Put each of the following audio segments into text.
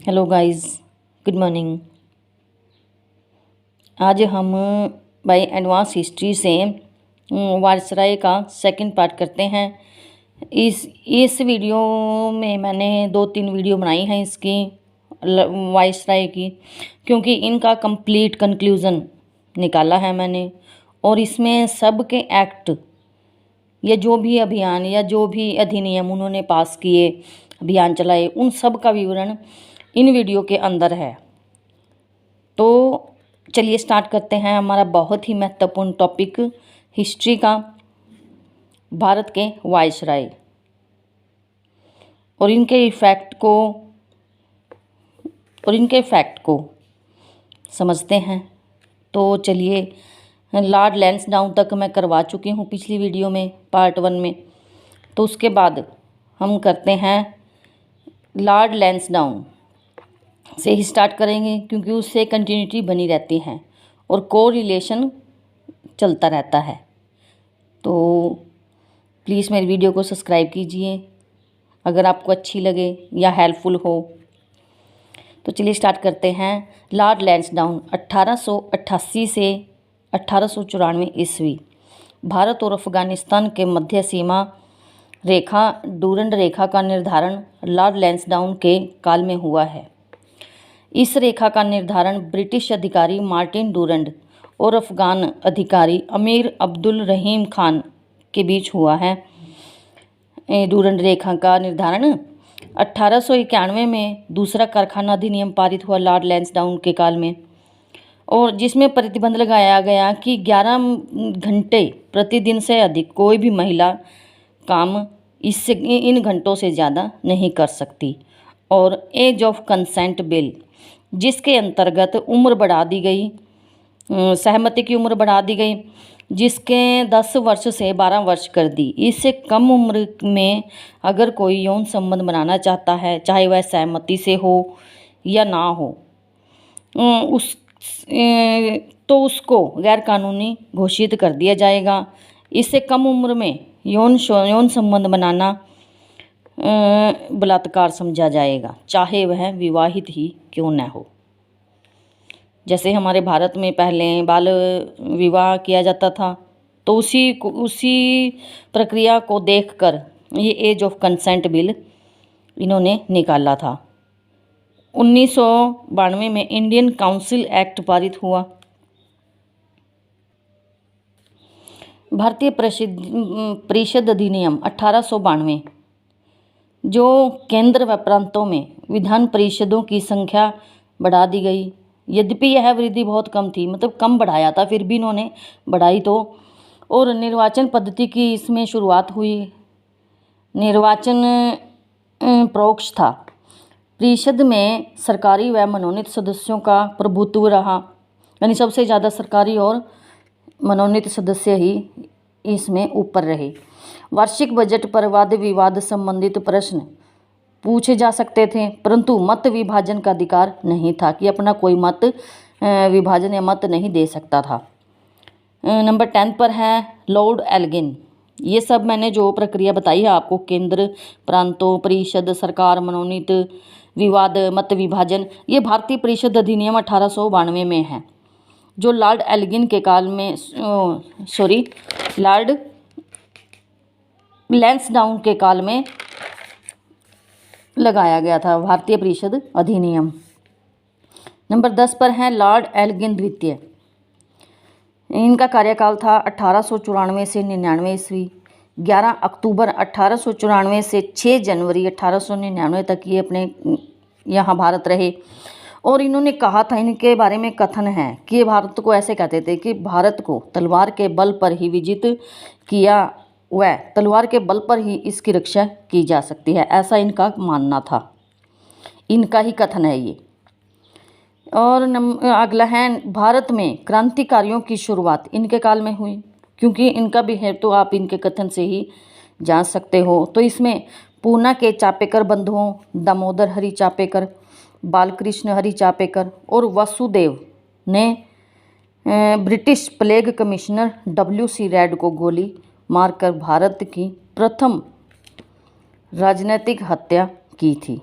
Hello guys, good morning. आज हम bye advance history से वायसराय का सेकंड पार्ट करते हैं। इस वीडियो में मैंने 2-3 वीडियो बनाई हैं इसकी वायसराय की, क्योंकि इनका कंप्लीट कंक्लूज़न निकाला है मैंने। और इसमें सब के एक्ट या जो भी अभियान या जो भी अधिनियम उन्होंने पास किए, अभियान चलाए, उन सब का विवरण इन वीडियो के अंदर है। तो चलिए स्टार्ट करते हैं हमारा बहुत ही महत्वपूर्ण टॉपिक हिस्ट्री का, भारत के वायसराय और इनके इफ़ेक्ट को समझते हैं। तो चलिए, लॉर्ड लैंसडाउन तक मैं करवा चुकी हूँ पिछली वीडियो में, पार्ट 1 में। तो उसके बाद हम करते हैं लॉर्ड लैंसडाउन से ही स्टार्ट करेंगे, क्योंकि उससे कंटिन्यूटी बनी रहती है और कोरिलेशन चलता रहता है। तो प्लीज़ मेरी वीडियो को सब्सक्राइब कीजिए अगर आपको अच्छी लगे या हेल्पफुल हो। तो चलिए स्टार्ट करते हैं। लॉर्ड लैंसडाउन 1888 से 1894 ईस्वी भारत और अफ़गानिस्तान के मध्य सीमा रेखा डूरंड रेखा का निर्धारण लॉर्ड लैंसडाउन के काल में हुआ है। इस रेखा का निर्धारण ब्रिटिश अधिकारी मार्टिन डूरंड और अफ़गान अधिकारी अमीर अब्दुल रहीम खान के बीच हुआ है। डूरंड रेखा का निर्धारण 1891 में दूसरा कारखाना अधिनियम पारित हुआ लॉर्ड लैंसडाउन के काल में, और जिसमें प्रतिबंध लगाया गया कि 11 घंटे प्रतिदिन से अधिक कोई भी महिला काम इन घंटों से ज़्यादा नहीं कर सकती। और एज ऑफ कंसेंट बिल, जिसके अंतर्गत उम्र बढ़ा दी गई, सहमति की उम्र बढ़ा दी गई, जिसके 10 वर्ष से 12 वर्ष कर दी। इससे कम उम्र में अगर कोई यौन संबंध बनाना चाहता है, चाहे वह सहमति से हो या ना हो, उसको गैर कानूनी घोषित कर दिया जाएगा। इससे कम उम्र में यौन संबंध बनाना बलात्कार समझा जाएगा, चाहे वह विवाहित ही क्यों न हो। जैसे हमारे भारत में पहले बाल विवाह किया जाता था, तो उसी प्रक्रिया को देखकर ये एज ऑफ कंसेंट बिल इन्होंने निकाला था। 1992 में इंडियन काउंसिल एक्ट पारित हुआ। भारतीय परिषद अधिनियम 1892, जो केंद्र व प्रांतों में विधान परिषदों की संख्या बढ़ा दी गई। यद्यपि यह वृद्धि बहुत कम थी, मतलब कम बढ़ाया था, फिर भी इन्होंने बढ़ाई तो। और निर्वाचन पद्धति की इसमें शुरुआत हुई। निर्वाचन परोक्ष था। परिषद में सरकारी व मनोनीत सदस्यों का प्रभुत्व रहा, यानी सबसे ज़्यादा सरकारी और मनोनीत सदस्य ही इसमें ऊपर रहे। वार्षिक बजट पर वाद विवाद संबंधित प्रश्न पूछे जा सकते थे, परंतु मत विभाजन का अधिकार नहीं था कि अपना कोई मत विभाजन या मत नहीं दे सकता था। नंबर 10 पर है लॉर्ड एल्गिन। ये सब मैंने जो प्रक्रिया बताई है आपको, केंद्र, प्रांतों, परिषद, सरकार, मनोनीत, विवाद, मत विभाजन, ये भारतीय परिषद अधिनियम 1892 में है, जो लॉर्ड एल्गिन के काल में लॉर्ड लैंसडाउन के काल में लगाया गया था, भारतीय परिषद अधिनियम। नंबर 10 पर है लॉर्ड एल्गिन द्वितीय। इनका कार्यकाल था 1894 से 99 ईस्वी। 11 अक्टूबर 1894 से 6 जनवरी 1899 तक ये अपने यहाँ भारत रहे। और इन्होंने कहा था, इनके बारे में कथन है कि ये भारत को ऐसे कहते थे कि भारत को तलवार के बल पर ही विजित किया, वह तलवार के बल पर ही इसकी रक्षा की जा सकती है, ऐसा इनका मानना था। इनका ही कथन है ये। और अगला है, भारत में क्रांतिकारियों की शुरुआत इनके काल में हुई, क्योंकि इनका भी है तो आप इनके कथन से ही जान सकते हो। तो इसमें पूना के चापेकर बंधुओं दामोदर हरि चापेकर, बालकृष्ण हरि चापेकर और वासुदेव ने British plague commissioner WC red को गोली मारकर भारत की प्रथम राजनीतिक हत्या की थी।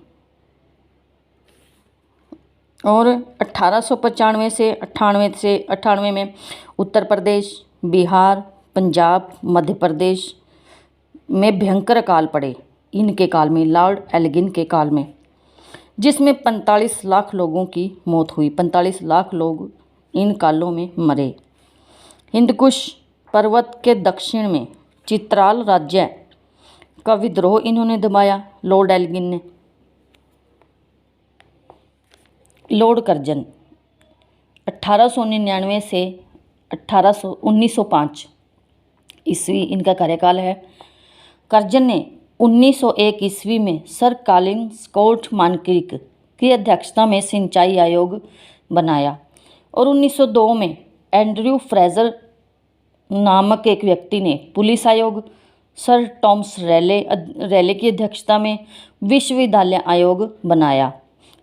और 1895 से 98 में उत्तर प्रदेश, बिहार, पंजाब, मध्य प्रदेश में भयंकर अकाल पड़े इनके काल में, लॉर्ड एल्गिन के काल में, जिसमें 45 लाख लोगों की मौत हुई। 45 लाख लोग इन कालों में मरे। हिंदकुश पर्वत के दक्षिण में चित्राल राज्य का विद्रोह इन्होंने दबाया, लॉर्ड एल्गिन ने। लॉर्ड कर्जन 1899 से 1905 ईस्वी इनका कार्यकाल है। कर्जन ने 1901 ईस्वी में सर कॉलिन स्कॉट मानक्रिक की अध्यक्षता में सिंचाई आयोग बनाया और 1902 में एंड्रयू फ्रेजर नामक एक व्यक्ति ने पुलिस आयोग, सर टॉमस रैले की अध्यक्षता में विश्वविद्यालय आयोग बनाया।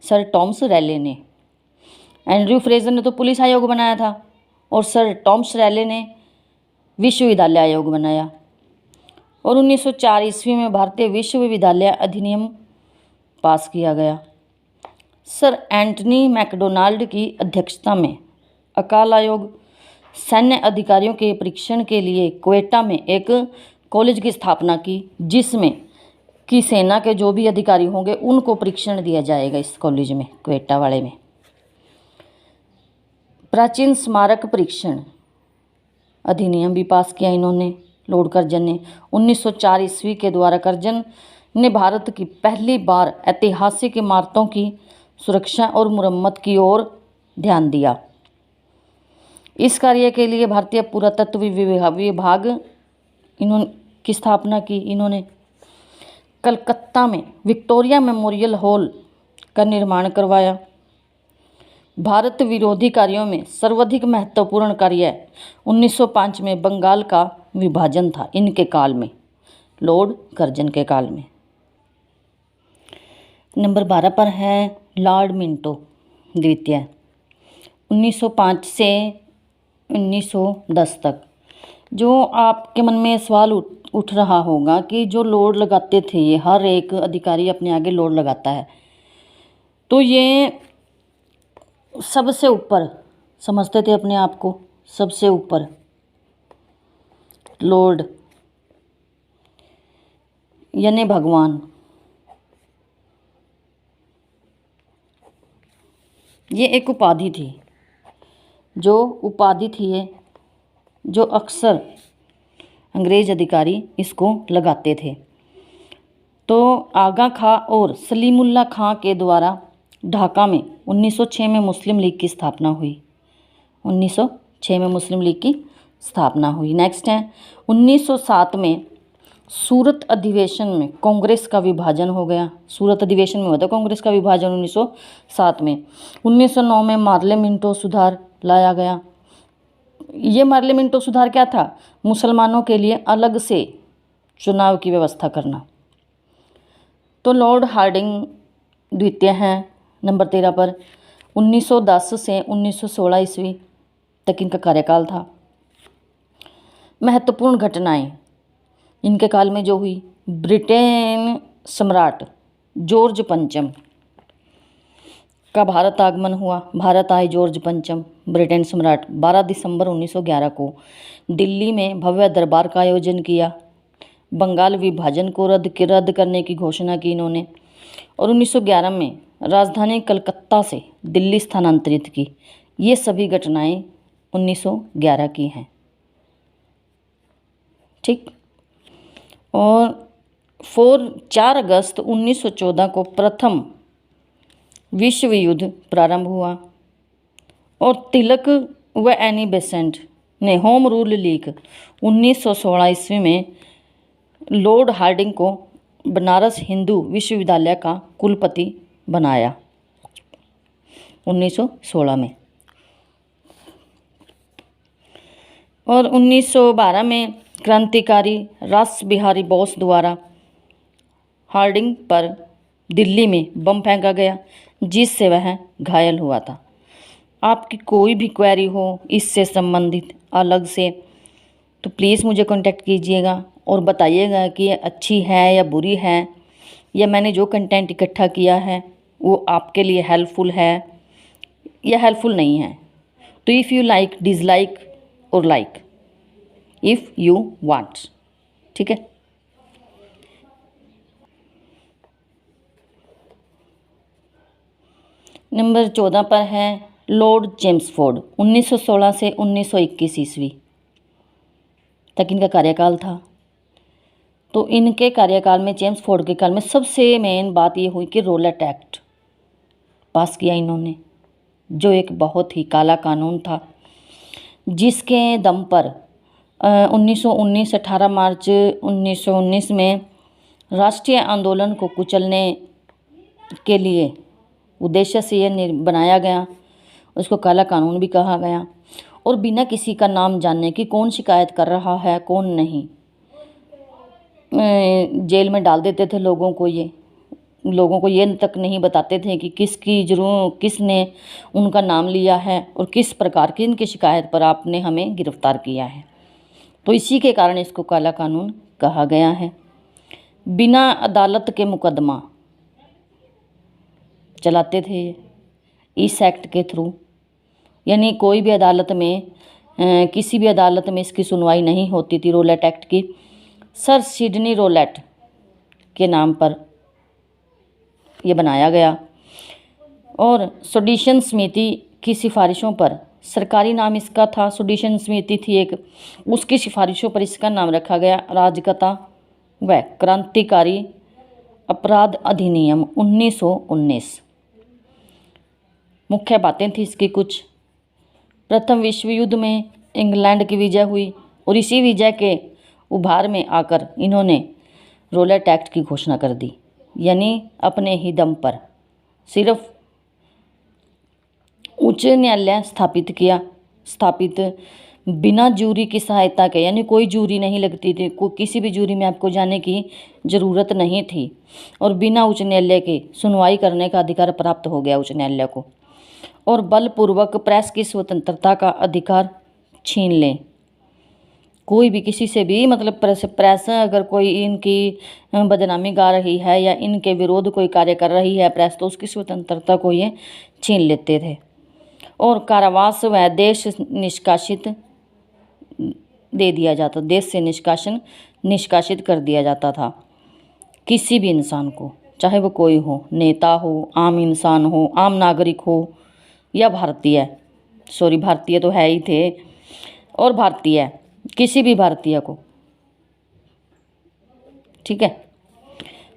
सर टॉमस रैले ने, एंड्रयू फ्रेजर ने तो पुलिस आयोग बनाया था और सर टॉमस रैले ने विश्वविद्यालय आयोग बनाया। और 1904 ईस्वी में भारतीय विश्वविद्यालय अधिनियम पास किया गया। सर एंटनी मैकडोनाल्ड की अध्यक्षता में अकाल आयोग सैन्य अधिकारियों के परीक्षण के लिए क्वेटा में एक कॉलेज की स्थापना की, जिसमें कि सेना के जो भी अधिकारी होंगे उनको परीक्षण दिया जाएगा इस कॉलेज में, क्वेटा वाले में। प्राचीन स्मारक परीक्षण अधिनियम भी पास किया इन्होंने, लॉर्ड कर्जन ने। 1904 ईस्वी के द्वारा कर्जन ने भारत की पहली बार ऐतिहासिक इमारतों की सुरक्षा और मुरम्मत की ओर ध्यान दिया। इस कार्य के लिए भारतीय पुरातत्व विभाग की स्थापना की इन्होंने। कलकत्ता में विक्टोरिया मेमोरियल हॉल का निर्माण करवाया। भारत विरोधी कार्यों में सर्वाधिक महत्वपूर्ण कार्य 1905 में बंगाल का विभाजन था इनके काल में, लॉर्ड कर्जन के काल में। नंबर 12 पर है लॉर्ड मिंटो द्वितीय, 1905 से 1910 तक। जो आपके मन में सवाल उठ रहा होगा कि जो लॉर्ड लगाते थे, ये हर एक अधिकारी अपने आगे लॉर्ड लगाता है, तो ये सबसे ऊपर समझते थे अपने आप को, सबसे ऊपर लॉर्ड यानी भगवान। ये एक उपाधि थी, ये जो अक्सर अंग्रेज अधिकारी इसको लगाते थे। तो आगा खां और सलीमुल्लाह खां के द्वारा ढाका में 1906 में मुस्लिम लीग की स्थापना हुई। 1906 में मुस्लिम लीग की स्थापना हुई। नेक्स्ट है 1907 में सूरत अधिवेशन में कांग्रेस का विभाजन हो गया। सूरत अधिवेशन में हुआ था कांग्रेस का विभाजन 1907 में। 1909 में मार्ले मिंटो सुधार लाया गया। ये मार्ले मिंटो सुधार क्या था? मुसलमानों के लिए अलग से चुनाव की व्यवस्था करना। तो लॉर्ड हार्डिंग द्वितीय हैं नंबर 13 पर। 1910 से 1916 ईस्वी तक इनका कार्यकाल था। महत्वपूर्ण घटनाएं इनके काल में जो हुई, ब्रिटेन सम्राट जॉर्ज पंचम का भारत आगमन हुआ। भारत आए जॉर्ज पंचम ब्रिटेन सम्राट। 12 दिसंबर 1911 को दिल्ली में भव्य दरबार का आयोजन किया। बंगाल विभाजन को रद्द करने की घोषणा की इन्होंने और 1911 में राजधानी कलकत्ता से दिल्ली स्थानांतरित की। ये सभी घटनाएं 1911 की हैं, ठीक। और 4 अगस्त 1914 को प्रथम विश्व युद्ध प्रारंभ हुआ और तिलक व एनी बेसेंट ने होम रूल लीग 1916 ईस्वी में लॉर्ड हार्डिंग को बनारस हिंदू विश्वविद्यालय का कुलपति बनाया 1916 में। और 1912 में क्रांतिकारी रास बिहारी बोस द्वारा हार्डिंग पर दिल्ली में बम फेंका गया, जिससे वह घायल हुआ था। आपकी कोई भी क्वेरी हो इससे संबंधित अलग से, तो प्लीज़ मुझे कांटेक्ट कीजिएगा और बताइएगा कि ये अच्छी है या बुरी है, या मैंने जो कंटेंट इकट्ठा किया है वो आपके लिए हेल्पफुल है या हेल्पफुल नहीं है। तो इफ़ यू लाइक, डिसलाइक और लाइक, इफ़ यू वांट, ठीक है। नंबर 14 पर है लॉर्ड चेम्सफोर्ड। 1916 से 1921 ईस्वी तक इनका कार्यकाल था। तो इनके कार्यकाल में, चेम्सफोर्ड के काल में, सबसे मेन बात ये हुई कि रौलट एक्ट पास किया इन्होंने, जो एक बहुत ही काला कानून था, जिसके दम पर 1919 18 मार्च 1919 में राष्ट्रीय आंदोलन को कुचलने के लिए उद्देश्य से ये बनाया गया। उसको काला कानून भी कहा गया। और बिना किसी का नाम जानने कि कौन शिकायत कर रहा है कौन नहीं, जेल में डाल देते थे लोगों को। ये तक नहीं बताते थे कि किसने उनका नाम लिया है और किस प्रकार की इनकी शिकायत पर आपने हमें गिरफ्तार किया है। तो इसी के कारण इसको काला कानून कहा गया है। बिना अदालत के मुकदमा चलाते थे ये इस एक्ट के थ्रू, यानी कोई भी अदालत में, किसी भी अदालत में इसकी सुनवाई नहीं होती थी रौलट एक्ट की। सर सिडनी रौलट के नाम पर यह बनाया गया। और सेडिशन समिति की सिफारिशों पर, सरकारी नाम इसका था, सेडिशन समिति थी एक, उसकी सिफारिशों पर इसका नाम रखा गया अराजकता व क्रांतिकारी अपराध अधिनियम 1919। मुख्य बातें थी इसकी कुछ। प्रथम विश्व युद्ध में इंग्लैंड की विजय हुई और इसी विजय के उभार में आकर इन्होंने रौलट एक्ट की घोषणा कर दी, यानी अपने ही दम पर सिर्फ उच्च न्यायालय स्थापित बिना जूरी की सहायता के, यानी कोई जूरी नहीं लगती थी, किसी भी जूरी में आपको जाने की ज़रूरत नहीं थी, और बिना उच्च न्यायालय के सुनवाई करने का अधिकार प्राप्त हो गया उच्च न्यायालय को। और बलपूर्वक प्रेस की स्वतंत्रता का अधिकार छीन लें। कोई भी किसी से भी, मतलब प्रेस अगर कोई इनकी बदनामी गा रही है या इनके विरोध कोई कार्य कर रही है प्रेस, तो उसकी स्वतंत्रता को ये छीन लेते थे। और कारावास व देश निष्कासित दे दिया जाता, देश से निष्कासित कर दिया जाता था किसी भी इंसान को, चाहे वो कोई हो, नेता हो, आम इंसान हो, आम नागरिक हो या भारतीय तो है ही थे, और भारतीय, किसी भी भारतीय को, ठीक है।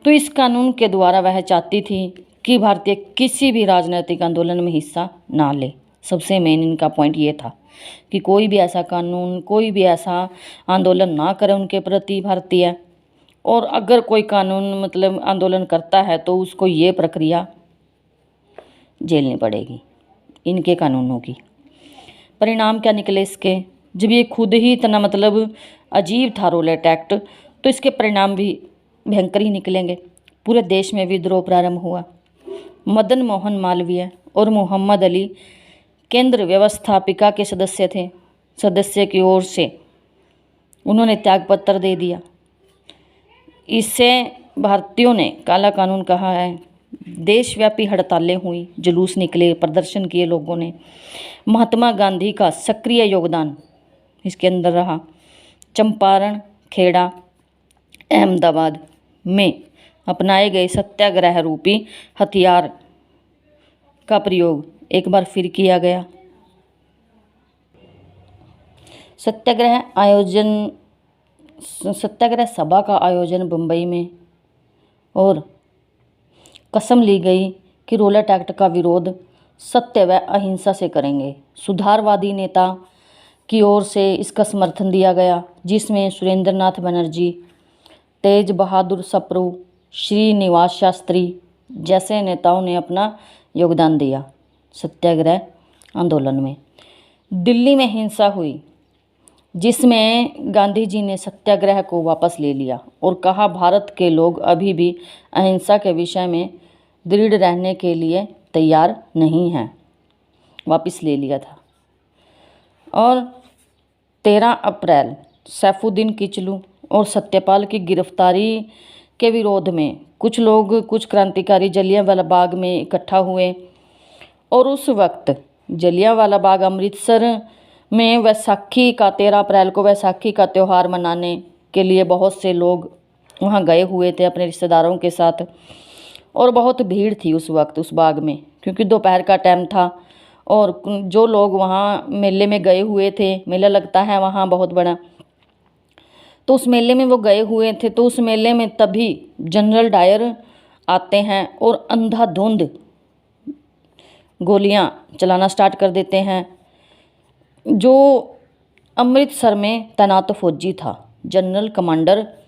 तो इस कानून के द्वारा वह चाहती थी कि भारतीय किसी भी राजनीतिक आंदोलन में हिस्सा ना ले। सबसे मेन इनका पॉइंट ये था कि कोई भी ऐसा कानून, कोई भी ऐसा आंदोलन ना करे उनके प्रति भारतीय, और अगर कोई कानून मतलब आंदोलन करता है तो उसको ये प्रक्रिया झेलनी पड़ेगी इनके कानूनों की। परिणाम क्या निकले इसके? जब ये खुद ही इतना मतलब अजीब था रौलट एक्ट, तो इसके परिणाम भी भयंकर ही निकलेंगे। पूरे देश में विद्रोह प्रारंभ हुआ। मदन मोहन मालवीय और मोहम्मद अली केंद्र व्यवस्थापिका के सदस्य की ओर से उन्होंने त्यागपत्र दे दिया। इससे भारतीयों ने काला कानून कहा है। देशव्यापी हड़तालें हुई, जुलूस निकले, प्रदर्शन किए लोगों ने। महात्मा गांधी का सक्रिय योगदान इसके अंदर रहा। चंपारण, खेड़ा, अहमदाबाद में अपनाए गए सत्याग्रह रूपी हथियार का प्रयोग एक बार फिर किया गया। सत्याग्रह सभा का आयोजन बम्बई में, और कसम ली गई कि रौलट एक्ट का विरोध सत्य व अहिंसा से करेंगे। सुधारवादी नेता की ओर से इसका समर्थन दिया गया, जिसमें सुरेंद्र नाथ बनर्जी, तेज बहादुर सप्रू, श्रीनिवास शास्त्री जैसे नेताओं ने अपना योगदान दिया सत्याग्रह आंदोलन में। दिल्ली में हिंसा हुई, जिसमें गांधी जी ने सत्याग्रह को वापस ले लिया और कहा भारत के लोग अभी भी अहिंसा के विषय में दृढ़ रहने के लिए तैयार नहीं हैं, वापस ले लिया था। और 13 अप्रैल सैफुद्दीन किचलू और सत्यपाल की गिरफ्तारी के विरोध में कुछ क्रांतिकारी जलियांवाला बाग में इकट्ठा हुए, और उस वक्त जलियांवाला बाग अमृतसर में वैसाखी का 13 अप्रैल को वैसाखी का त्यौहार मनाने के लिए बहुत से लोग वहाँ गए हुए थे अपने रिश्तेदारों के साथ, और बहुत भीड़ थी उस वक्त उस बाग में, क्योंकि दोपहर का टाइम था। और जो लोग वहाँ मेले में गए हुए थे, मेला लगता है वहाँ बहुत बड़ा, तो उस मेले में वो गए हुए थे, तो उस मेले में तभी जनरल डायर आते हैं और अंधाधुंध गोलियां चलाना स्टार्ट कर देते हैं। जो अमृतसर में तैनात फौजी था, जनरल कमांडर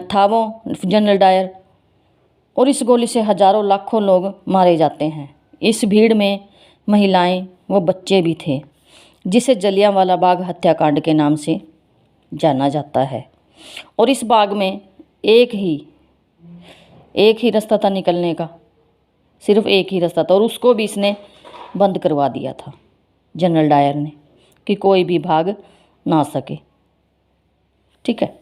था वो जनरल डायर, और इस गोली से हजारों लाखों लोग मारे जाते हैं। इस भीड़ में महिलाएं व बच्चे भी थे, जिसे जलियांवाला बाग हत्याकांड के नाम से जाना जाता है। और इस बाग में एक ही रास्ता था निकलने का, सिर्फ एक ही रास्ता था, और उसको भी इसने बंद करवा दिया था जनरल डायर ने, कि कोई भी भाग ना सके। ठीक है,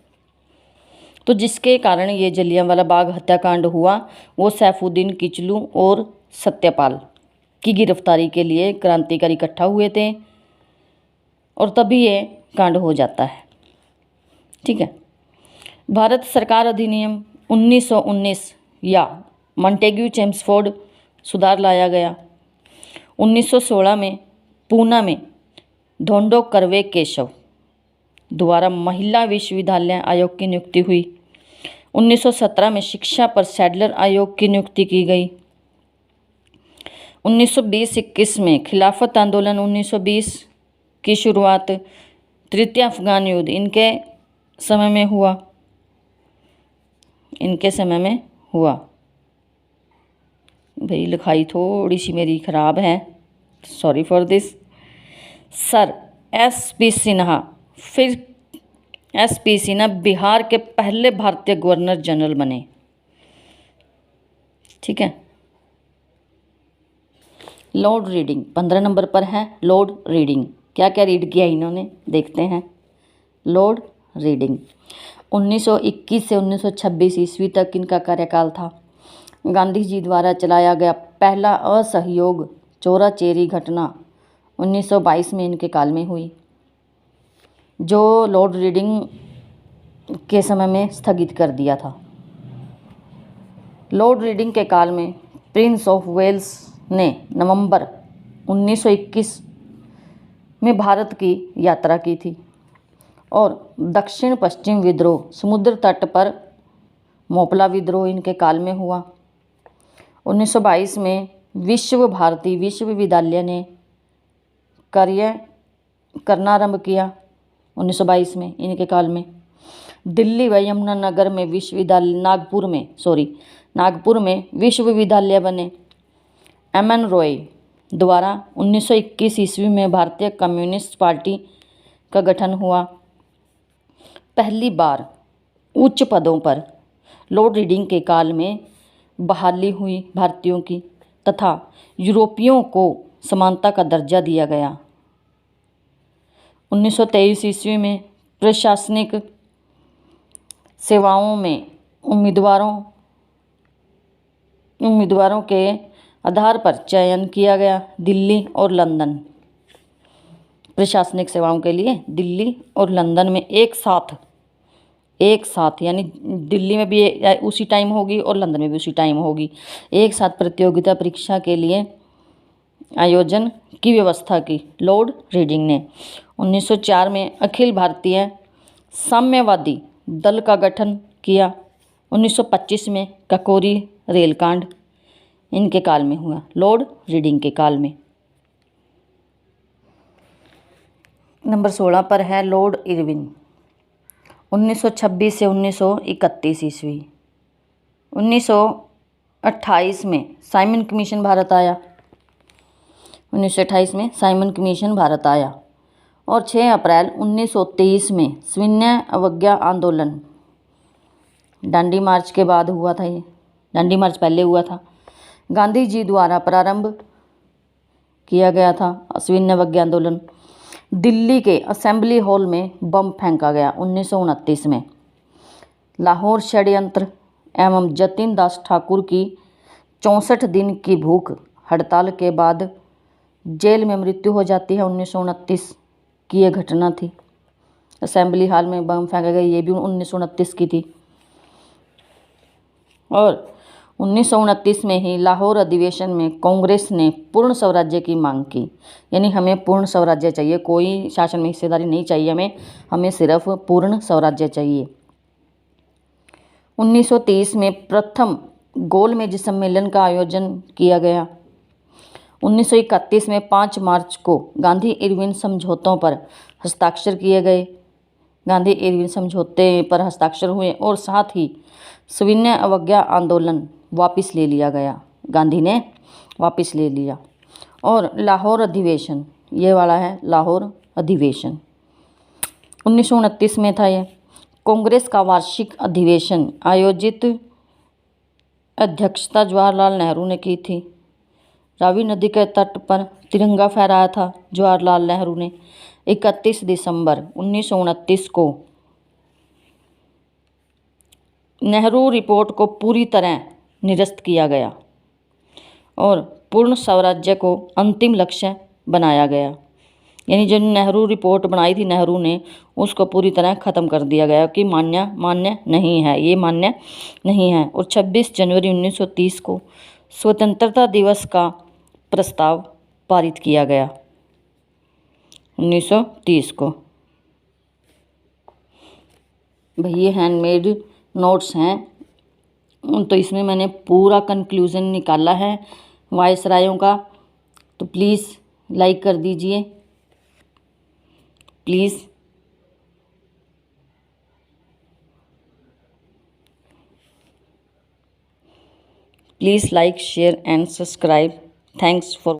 तो जिसके कारण ये जलियांवाला बाग हत्याकांड हुआ वो सैफुद्दीन किचलू और सत्यपाल की गिरफ्तारी के लिए क्रांतिकारी इकट्ठा हुए थे, और तभी ये कांड हो जाता है। ठीक है, भारत सरकार अधिनियम 1919 या मॉन्टेग्यू चेम्सफोर्ड सुधार लाया गया। 1916 में पूना में धोंडो कर्वे केशव द्वारा महिला विश्वविद्यालय आयोग की नियुक्ति हुई। 1917 में शिक्षा पर सैडलर आयोग की नियुक्ति की गई। 1920-21 में खिलाफत आंदोलन, 1920 की शुरुआत तृतीय अफगान युद्ध इनके समय में हुआ। भाई लिखाई थोड़ी सी मेरी ख़राब है, sorry for this. Sir SP Sinha, फिर SP सिन्हा बिहार के पहले भारतीय गवर्नर जनरल बने। ठीक है, लॉर्ड रीडिंग 15 नंबर पर है। लॉर्ड रीडिंग क्या क्या रीड किया इन्होंने, देखते हैं। लॉर्ड रीडिंग 1921 से 1926 ईस्वी तक इनका कार्यकाल था। गांधी जी द्वारा चलाया गया पहला असहयोग चोरा-चेरी घटना 1922 में इनके काल में हुई, जो लॉर्ड रीडिंग के समय में स्थगित कर दिया था। लॉर्ड रीडिंग के काल में प्रिंस ऑफ वेल्स ने नवंबर 1921 में भारत की यात्रा की थी, और दक्षिण पश्चिम विद्रोह, समुद्र तट पर मोपला विद्रोह इनके काल में हुआ। 1922 में विश्व भारती विश्वविद्यालय ने कार्य करना आरंभ किया। 1922 में इनके काल में दिल्ली व यमुनानगर में विश्वविद्यालय, नागपुर में विश्वविद्यालय बने। MN रॉय द्वारा 1921 ईस्वी में भारतीय कम्युनिस्ट पार्टी का गठन हुआ। पहली बार उच्च पदों पर लॉर्ड रीडिंग के काल में बहाली हुई भारतीयों की, तथा यूरोपियों को समानता का दर्जा दिया गया। 1923 ईस्वी में प्रशासनिक सेवाओं में उम्मीदवारों के आधार पर चयन किया गया। दिल्ली और लंदन, प्रशासनिक सेवाओं के लिए दिल्ली और लंदन में एक साथ यानी दिल्ली में भी उसी टाइम होगी और लंदन में भी उसी टाइम होगी, एक साथ प्रतियोगिता परीक्षा के लिए आयोजन की व्यवस्था की लॉर्ड रीडिंग ने। 1904 में अखिल भारतीय साम्यवादी दल का गठन किया। 1925 में ककोरी रेलकांड इनके काल में हुआ, लॉर्ड रीडिंग के काल में। नंबर 16 पर है लॉर्ड इरविन, 1926 से 1931 ईस्वी। 1928 में साइमन कमीशन भारत आया। 1928 में साइमन कमीशन भारत आया, और 6 अप्रैल 1923 में सविनय अवज्ञा आंदोलन, दांडी मार्च के बाद हुआ था। ये दांडी मार्च पहले हुआ था, गांधी जी द्वारा प्रारंभ किया गया था सविनय अवज्ञा आंदोलन। दिल्ली के असेंबली हॉल में बम फेंका गया 1929 में। लाहौर षड्यंत्र एवं जतिन दास ठाकुर की 64 दिन की भूख हड़ताल के बाद जेल में मृत्यु हो जाती है। 1929 की यह घटना थी। असेंबली हॉल में बम फेंका गया, ये भी 1929 की थी। और 1929 में ही लाहौर अधिवेशन में कांग्रेस ने पूर्ण स्वराज्य की मांग की, यानी हमें पूर्ण स्वराज्य चाहिए, कोई शासन में हिस्सेदारी नहीं चाहिए हमें सिर्फ पूर्ण स्वराज्य चाहिए। 1930 में प्रथम गोलमेज सम्मेलन का आयोजन किया गया। 1931 में 5 मार्च को गांधी इरविन समझौतों पर हस्ताक्षर किए गए। गांधी इरविन समझौते पर हस्ताक्षर हुए और साथ ही सविनय अवज्ञा आंदोलन वापस ले लिया गया, गांधी ने वापस ले लिया। और लाहौर अधिवेशन, ये वाला है लाहौर अधिवेशन, 1929 में था ये। कांग्रेस का वार्षिक अधिवेशन आयोजित अध्यक्षता जवाहरलाल नेहरू ने की थी। रावी नदी के तट पर तिरंगा फहराया था जवाहरलाल नेहरू ने। 31 दिसंबर 1929 को नेहरू रिपोर्ट को पूरी तरह निरस्त किया गया और पूर्ण स्वराज्य को अंतिम लक्ष्य बनाया गया। यानी जो नेहरू रिपोर्ट बनाई थी नेहरू ने, उसको पूरी तरह ख़त्म कर दिया गया कि मान्य नहीं है, ये मान्य नहीं है। और 26 जनवरी 1930 को स्वतंत्रता दिवस का प्रस्ताव पारित किया गया, 1930 को। भाई ये हैंडमेड नोट्स हैं, तो इसमें मैंने पूरा कंक्लूज़न निकाला है वायसरायों का। तो प्लीज़ लाइक कर दीजिए, please like, share and subscribe. Thanks for